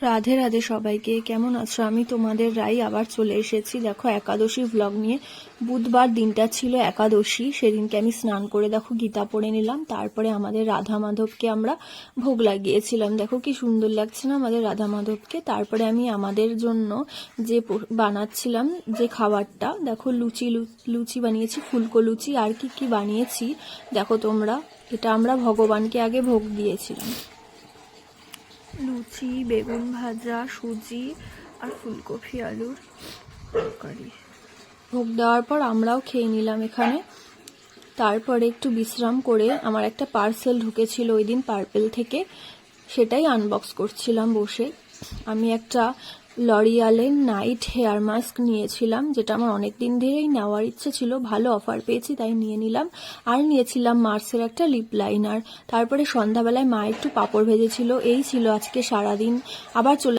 রাধে রাধে সবাইকে, কেমন আছো? আমি তোমাদের রাই আবার চলে এসেছি দেখো একাদশী ব্লগ নিয়ে। বুধবার দিনটা ছিল একাদশী, সেদিনকে আমি স্নান করে দেখো গীতা পড়ে নিলাম। তারপরে আমাদের রাধা মাধবকে আমরা ভোগ লাগিয়েছিলাম। দেখো কি সুন্দর লাগছে না আমাদের রাধা মাধবকে। তারপরে আমি আমাদের জন্য যে বানাচ্ছিলাম যে খাবারটা, দেখো লুচি বানিয়েছি, ফুলকো লুচি, আর কি কি বানিয়েছি দেখো তোমরা। এটা আমরা ভগবানকে আগে ভোগ দিয়েছিলাম। লুচি, বেগুন ভাজা, সুজি আর ফুলকপি আলুর তরকারি। ভোগ দেওয়ার পর আমরাও খেয়ে নিলাম এখানে। তারপরে একটু বিশ্রাম করে আমার একটা পার্সেল ঢুকেছিল ওই দিন পার্পেল থেকে, সেটাই আনবক্স করছিলাম বসে। আমি একটা লরিয়ালের নাইট হেয়ার মাস্ক নিয়েছিলাম, যেটা আমার অনেক দিন ধরেই নেওয়ার ইচ্ছে ছিল, ভালো অফার পেয়েছি তাই নিয়ে নিলাম। আর নিয়েছিলাম মার্সের একটা লিপ লাইনার। তারপরে সন্ধ্যাবেলায় মা একটু পাঁপড় ভেজেছিল। এই ছিল আজকে সারাদিন। আবার চলে